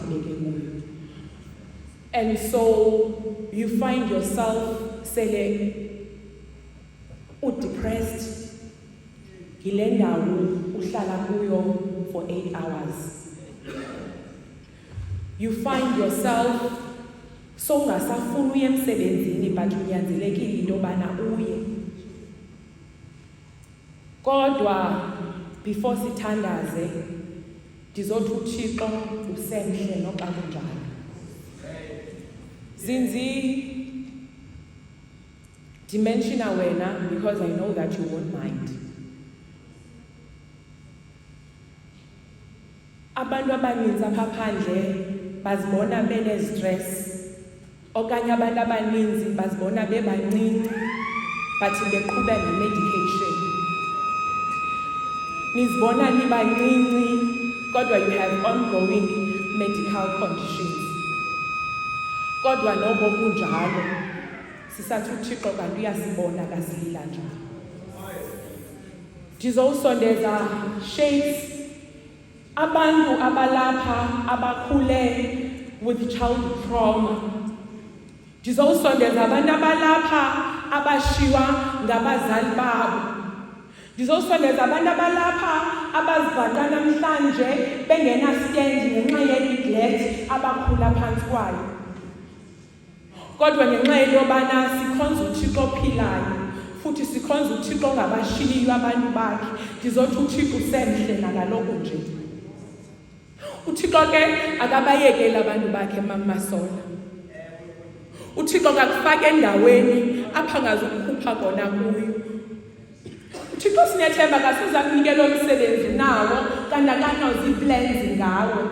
akubeke kuyo. And so you find yourself sele depressed, ngile ndawo uhlala kuyo for 8 hours. You find yourself songasafuna uye emsebenzini but unyanzelekile into yobana uye. Kodwa before sithandaze ndizothi uThixo usemhle noxa kunjalo. Zinzi dimension wena because I know that you won't mind. Abantu abaninzi apha phandle bazibona bene-stress. Okanye abantu abaninzi bazibona bebancinci but beqhuba ne-medication. Nizibona nibancinci kodwa you have ongoing medical conditions. Kodwa nobo kunjalo sisathi uThixo kanti uyasibona kasilila njalo. Ndizowusondeza shades abantu abalapha abakhule with child trauma. Ndizowusondeza abantu abalapha abashiywa ngabazali babo. Ndizowusondeza abantu abalapha abazibhaqa namhlanje bengena-stand ngenxa ye-neglect abakhula phantsi kwayo. Kodwa ngenxa yento yobana sikhonza uThixo ophilayo futhi sikhonza uThixo ongabashiyile abantu bakhe, ndizothi uThixo usemhle nakaloko nje. uThixo ke akabayekeli abantu bakhe mamasola. uThixo akakufaka endaweni apha ngazukukhupha khona kuyo. uThixo sinethemba kasiza kunikela umsebenzi nawo kanti akanazo ii-plans ngawe.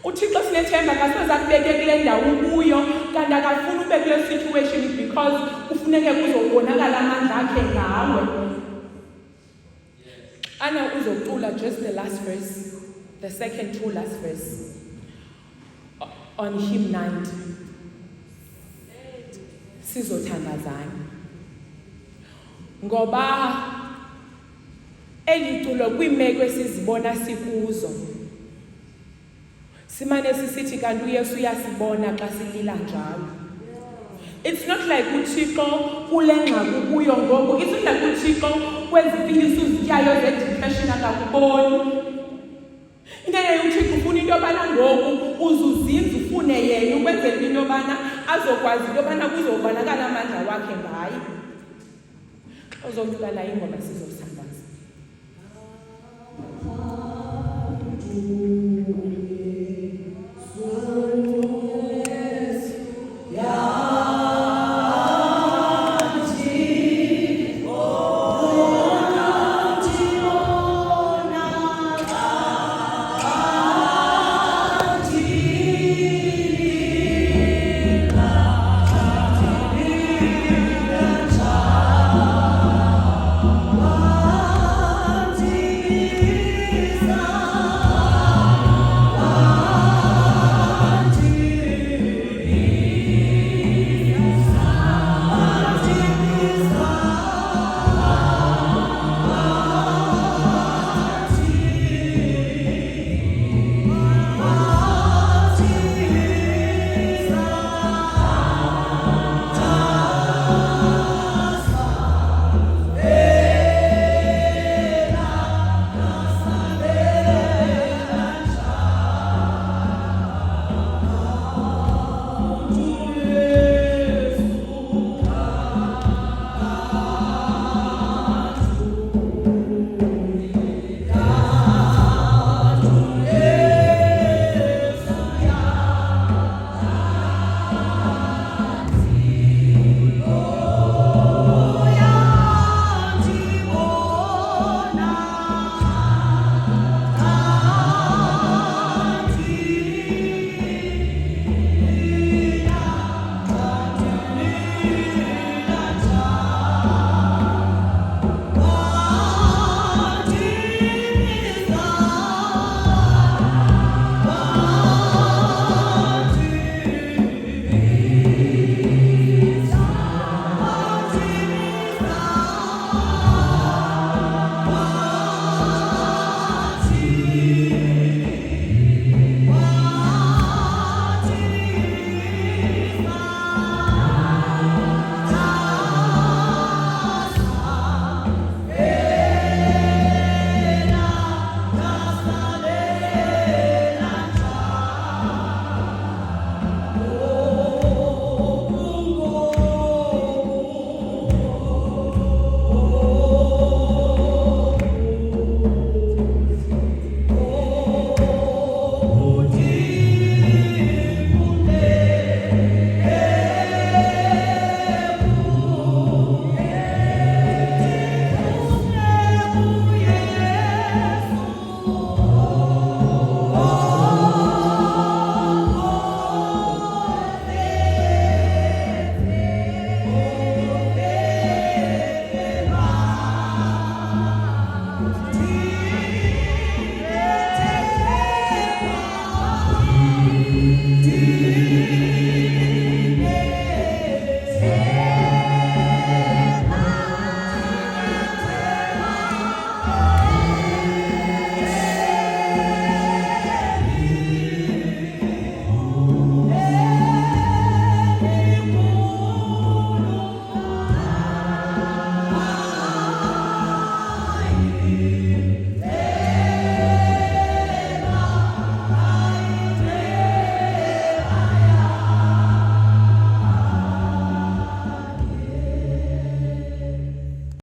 uThixo sinethemba kasiza kubeke kule ndawo kuyo kanti akafuni ube kule situation because kufuneke kuzobonakala amandla akhe ngawe. Ana uzocula just the last verse, the second to last verse on hymn 90. Sizothandazana. Ngoba eliculo kwiimeko esizibona sikuzo. Simane sisithi kanti uYesu uyasibona xa silila njalo. It's not like uThixo kule ngxaki kuyo ngoku. It's not like uThixo kwezi pilisi uzityayo ze-depression akakuboni. Into uThixo ufuna into yobana ngoku uzuzinza ufune yena ukwenzela into yobana azokwazi into yobana kuzobonakala amandla wakhe ngaye. Uzocula la ingoma sizosithandaza.